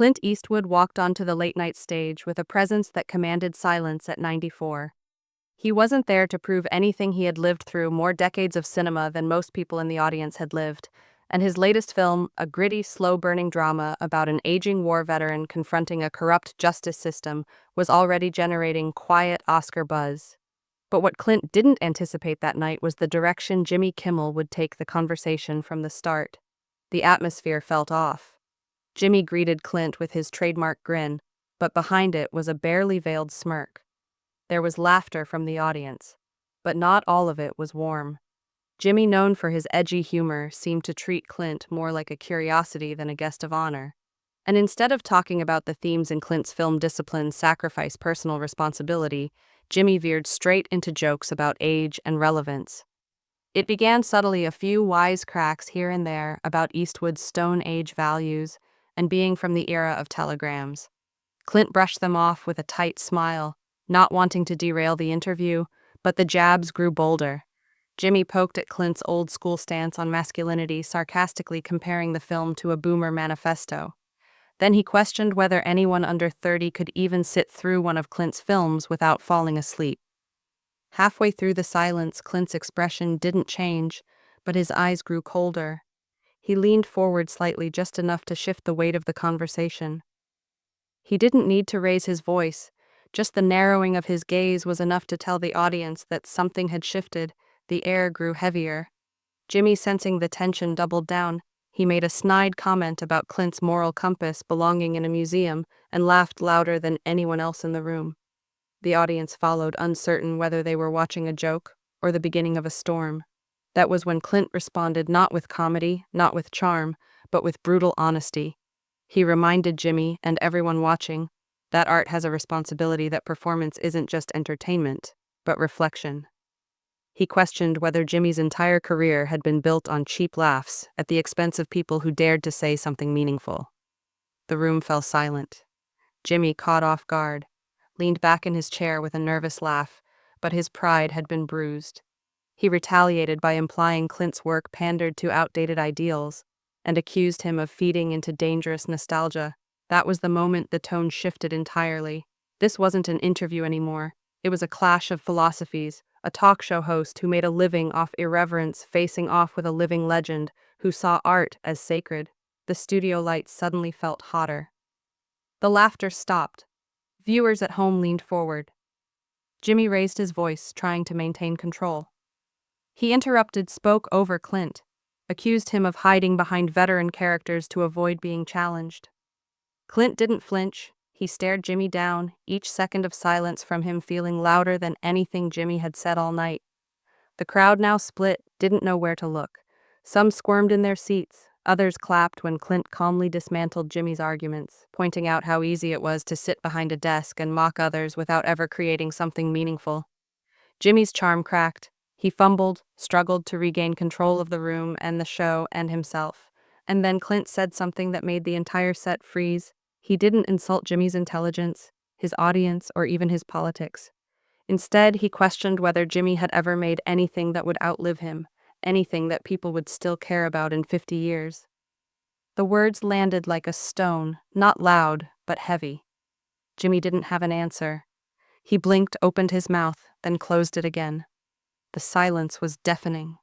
Clint Eastwood walked onto the late-night stage with a presence that commanded silence at 94. He wasn't there to prove anything. He had lived through more decades of cinema than most people in the audience had lived, and his latest film, a gritty, slow-burning drama about an aging war veteran confronting a corrupt justice system, was already generating quiet Oscar buzz. But what Clint didn't anticipate that night was the direction Jimmy Kimmel would take the conversation from the start. The atmosphere felt off. Jimmy greeted Clint with his trademark grin, but behind it was a barely veiled smirk. There was laughter from the audience, but not all of it was warm. Jimmy, known for his edgy humor, seemed to treat Clint more like a curiosity than a guest of honor. And instead of talking about the themes in Clint's film Discipline, Sacrifice, Personal Responsibility, Jimmy veered straight into jokes about age and relevance. It began subtly, a few wise cracks here and there about Eastwood's Stone Age values and being from the era of telegrams. Clint brushed them off with a tight smile, not wanting to derail the interview, but the jabs grew bolder. Jimmy poked at Clint's old-school stance on masculinity, sarcastically comparing the film to a boomer manifesto. Then he questioned whether anyone under 30 could even sit through one of Clint's films without falling asleep. Halfway through the silence, Clint's expression didn't change, but his eyes grew colder. He leaned forward slightly, just enough to shift the weight of the conversation. He didn't need to raise his voice. Just the narrowing of his gaze was enough to tell the audience that something had shifted. The air grew heavier. Jimmy, sensing the tension, doubled down. He made a snide comment about Clint's moral compass belonging in a museum and laughed louder than anyone else in the room. The audience followed, uncertain whether they were watching a joke or the beginning of a storm. That was when Clint responded, not with comedy, not with charm, but with brutal honesty. He reminded Jimmy and everyone watching that art has a responsibility, that performance isn't just entertainment, but reflection. He questioned whether Jimmy's entire career had been built on cheap laughs at the expense of people who dared to say something meaningful. The room fell silent. Jimmy, caught off guard, leaned back in his chair with a nervous laugh, but his pride had been bruised. He retaliated by implying Clint's work pandered to outdated ideals and accused him of feeding into dangerous nostalgia. That was the moment the tone shifted entirely. This wasn't an interview anymore. It was a clash of philosophies, a talk show host who made a living off irreverence facing off with a living legend who saw art as sacred. The studio lights suddenly felt hotter. The laughter stopped. Viewers at home leaned forward. Jimmy raised his voice, trying to maintain control. He interrupted, spoke over Clint, accused him of hiding behind veteran characters to avoid being challenged. Clint didn't flinch. He stared Jimmy down, each second of silence from him feeling louder than anything Jimmy had said all night. The crowd now split, didn't know where to look. Some squirmed in their seats, others clapped when Clint calmly dismantled Jimmy's arguments, pointing out how easy it was to sit behind a desk and mock others without ever creating something meaningful. Jimmy's charm cracked. He fumbled, struggled to regain control of the room and the show and himself. And then Clint said something that made the entire set freeze. He didn't insult Jimmy's intelligence, his audience, or even his politics. Instead, he questioned whether Jimmy had ever made anything that would outlive him, anything that people would still care about in 50 years. The words landed like a stone, not loud, but heavy. Jimmy didn't have an answer. He blinked, opened his mouth, then closed it again. The silence was deafening.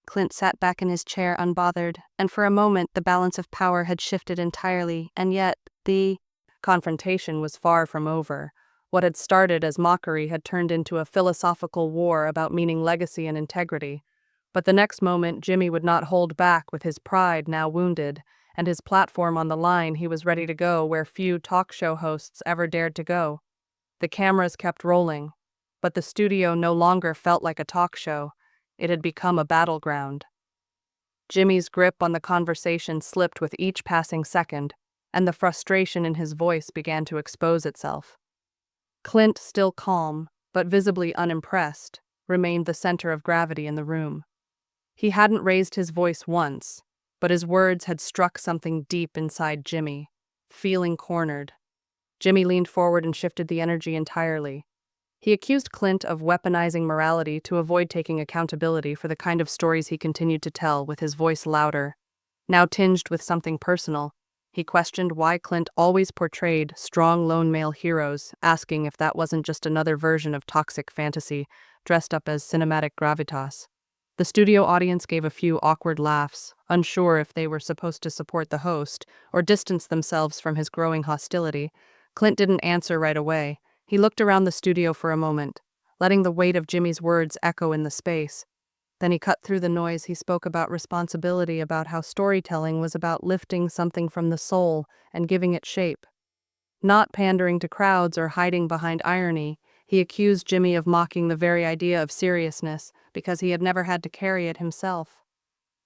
Clint sat back in his chair unbothered, and for a moment the balance of power had shifted entirely, and yet the confrontation was far from over. What had started as mockery had turned into a philosophical war about meaning, legacy, and integrity. But the next moment, Jimmy would not hold back. With his pride now wounded and his platform on the line, he was ready to go where few talk show hosts ever dared to go. The cameras kept rolling, but the studio no longer felt like a talk show. It had become a battleground. Jimmy's grip on the conversation slipped with each passing second, and the frustration in his voice began to expose itself. Clint, still calm, but visibly unimpressed, remained the center of gravity in the room. He hadn't raised his voice once, but his words had struck something deep inside Jimmy, feeling cornered. Jimmy leaned forward and shifted the energy entirely. He accused Clint of weaponizing morality to avoid taking accountability for the kind of stories he continued to tell, with his voice louder, now tinged with something personal. He questioned why Clint always portrayed strong lone male heroes, asking if that wasn't just another version of toxic fantasy, dressed up as cinematic gravitas. The studio audience gave a few awkward laughs, unsure if they were supposed to support the host or distance themselves from his growing hostility. Clint didn't answer right away. He looked around the studio for a moment, letting the weight of Jimmy's words echo in the space. Then he cut through the noise. He spoke about responsibility, about how storytelling was about lifting something from the soul and giving it shape. Not pandering to crowds or hiding behind irony, he accused Jimmy of mocking the very idea of seriousness because he had never had to carry it himself.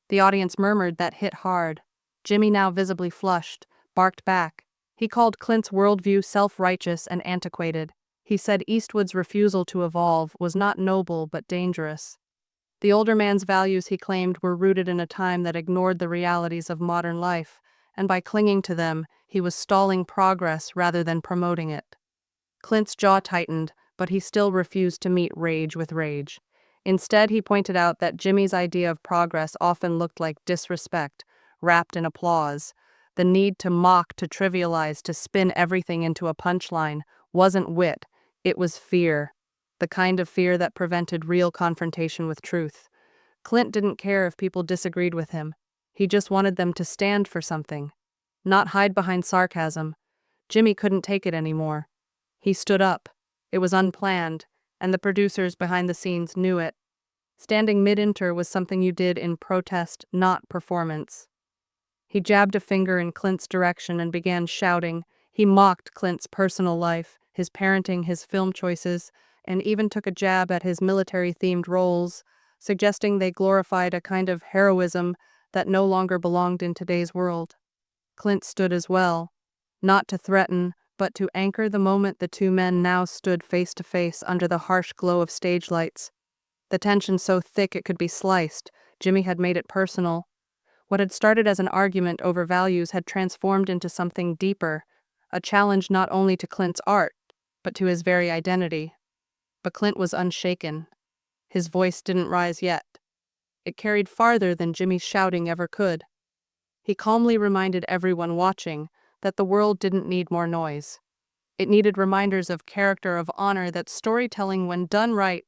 The audience murmured that hit hard. Jimmy, now visibly flushed, barked back. He called Clint's worldview self-righteous and antiquated. He said Eastwood's refusal to evolve was not noble but dangerous. The older man's values, he claimed, were rooted in a time that ignored the realities of modern life, and by clinging to them, he was stalling progress rather than promoting it. Clint's jaw tightened, but he still refused to meet rage with rage. Instead, he pointed out that Jimmy's idea of progress often looked like disrespect, wrapped in applause. The need to mock, to trivialize, to spin everything into a punchline wasn't wit, it was fear. The kind of fear that prevented real confrontation with truth. Clint didn't care if people disagreed with him. He just wanted them to stand for something, not hide behind sarcasm. Jimmy couldn't take it anymore. He stood up. It was unplanned, and the producers behind the scenes knew it. Standing mid-inter was something you did in protest, not performance. He jabbed a finger in Clint's direction and began shouting. He mocked Clint's personal life, his parenting, his film choices, and even took a jab at his military-themed roles, suggesting they glorified a kind of heroism that no longer belonged in today's world. Clint stood as well, not to threaten, but to anchor the moment. The two men now stood face to face under the harsh glow of stage lights. The tension so thick it could be sliced. Jimmy had made it personal. What had started as an argument over values had transformed into something deeper, a challenge not only to Clint's art, but to his very identity. But Clint was unshaken. His voice didn't rise yet. It carried farther than Jimmy's shouting ever could. He calmly reminded everyone watching that the world didn't need more noise. It needed reminders of character, of honor, that storytelling, when done right,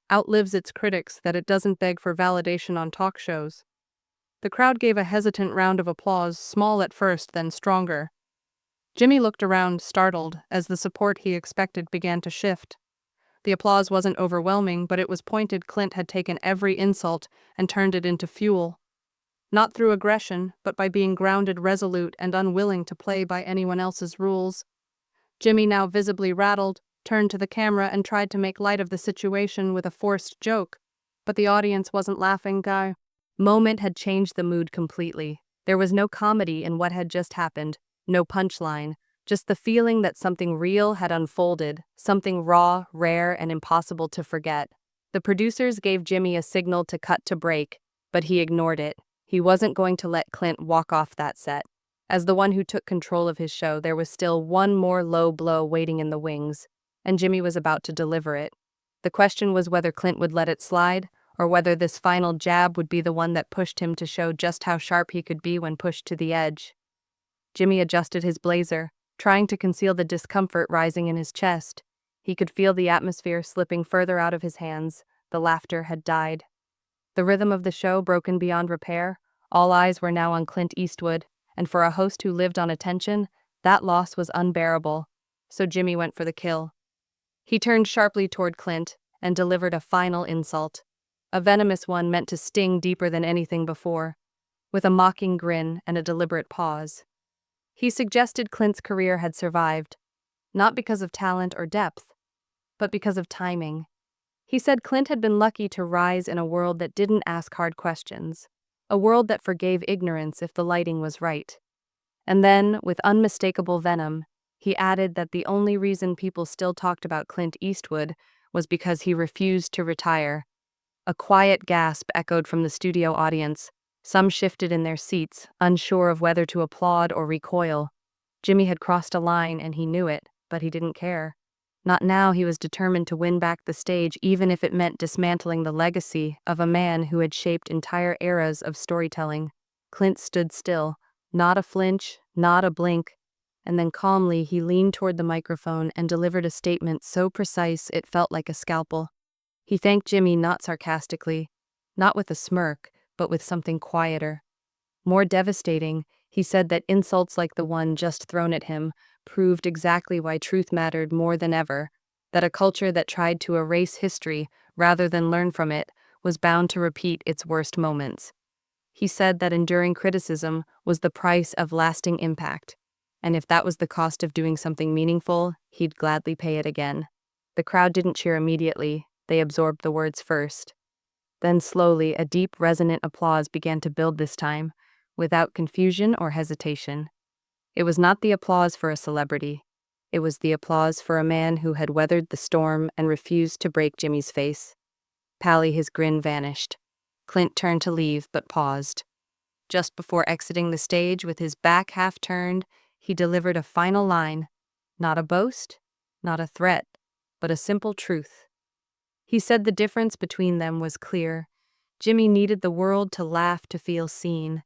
outlives its critics, that it doesn't beg for validation on talk shows. The crowd gave a hesitant round of applause, small at first, then stronger. Jimmy looked around, startled, as the support he expected began to shift. The applause wasn't overwhelming, but it was pointed. Clint had taken every insult and turned it into fuel. Not through aggression, but by being grounded, resolute, and unwilling to play by anyone else's rules. Jimmy, now visibly rattled, turned to the camera and tried to make light of the situation with a forced joke. But the audience wasn't laughing. Moment had changed the mood completely. There was no comedy in what had just happened, no punchline, just the feeling that something real had unfolded, something raw, rare, and impossible to forget. The producers gave Jimmy a signal to cut to break, but he ignored it. He wasn't going to let Clint walk off that set. As the one who took control of his show, there was still one more low blow waiting in the wings, and Jimmy was about to deliver it. The question was whether Clint would let it slide, or whether this final jab would be the one that pushed him to show just how sharp he could be when pushed to the edge. Jimmy adjusted his blazer, trying to conceal the discomfort rising in his chest. He could feel the atmosphere slipping further out of his hands. The laughter had died. The rhythm of the show broken beyond repair. All eyes were now on Clint Eastwood, and for a host who lived on attention, that loss was unbearable. So Jimmy went for the kill. He turned sharply toward Clint and delivered a final insult, a venomous one meant to sting deeper than anything before, with a mocking grin and a deliberate pause. He suggested Clint's career had survived, not because of talent or depth, but because of timing. He said Clint had been lucky to rise in a world that didn't ask hard questions, a world that forgave ignorance if the lighting was right. And then, with unmistakable venom, he added that the only reason people still talked about Clint Eastwood was because he refused to retire. A quiet gasp echoed from the studio audience. Some shifted in their seats, unsure of whether to applaud or recoil. Jimmy had crossed a line and he knew it, but he didn't care. Not now. He was determined to win back the stage, even if it meant dismantling the legacy of a man who had shaped entire eras of storytelling. Clint stood still, not a flinch, not a blink, and then calmly he leaned toward the microphone and delivered a statement so precise it felt like a scalpel. He thanked Jimmy not sarcastically, not with a smirk, but with something quieter. More devastating, he said that insults like the one just thrown at him proved exactly why truth mattered more than ever, that a culture that tried to erase history rather than learn from it was bound to repeat its worst moments. He said that enduring criticism was the price of lasting impact, and if that was the cost of doing something meaningful, he'd gladly pay it again. The crowd didn't cheer immediately, they absorbed the words first. Then slowly, a deep, resonant applause began to build this time, without confusion or hesitation. It was not the applause for a celebrity. It was the applause for a man who had weathered the storm and refused to break Jimmy's face. Pally, his grin vanished. Clint turned to leave, but paused. Just before exiting the stage with his back half turned, he delivered a final line. Not a boast, not a threat, but a simple truth. He said the difference between them was clear. Jimmy needed the world to laugh to feel seen.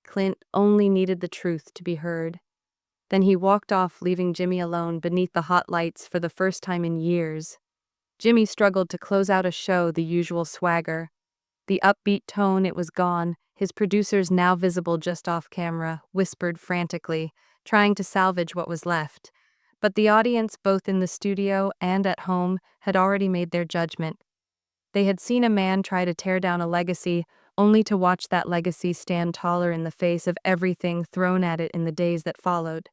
Clint only needed the truth to be heard. Then he walked off, leaving Jimmy alone beneath the hot lights for the first time in years. Jimmy struggled to close out a show the usual swagger. The upbeat tone, it was gone. His producers, now visible just off camera, whispered frantically, trying to salvage what was left. But the audience, both in the studio and at home, had already made their judgment. They had seen a man try to tear down a legacy, only to watch that legacy stand taller in the face of everything thrown at it in the days that followed.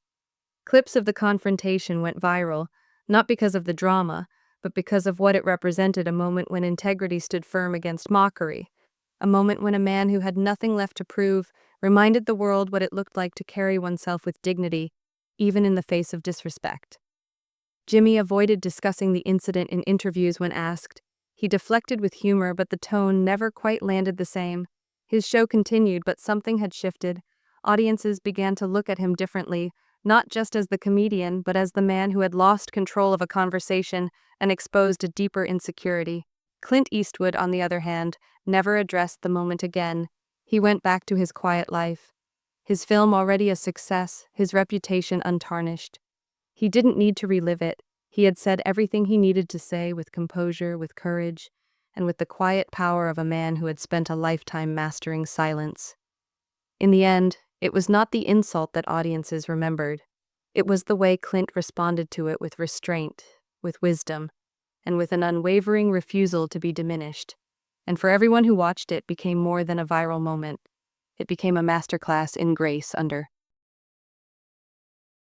Clips of the confrontation went viral, not because of the drama, but because of what it represented: a moment when integrity stood firm against mockery, a moment when a man who had nothing left to prove reminded the world what it looked like to carry oneself with dignity, even in the face of disrespect. Jimmy avoided discussing the incident in interviews when asked. He deflected with humor, but the tone never quite landed the same. His show continued, but something had shifted. Audiences began to look at him differently, not just as the comedian, but as the man who had lost control of a conversation and exposed a deeper insecurity. Clint Eastwood, on the other hand, never addressed the moment again. He went back to his quiet life. His film already a success, his reputation untarnished. He didn't need to relive it. He had said everything he needed to say with composure, with courage, and with the quiet power of a man who had spent a lifetime mastering silence. In the end, it was not the insult that audiences remembered. It was the way Clint responded to it, with restraint, with wisdom, and with an unwavering refusal to be diminished. And for everyone who watched it, became more than a viral moment. It became a masterclass in grace under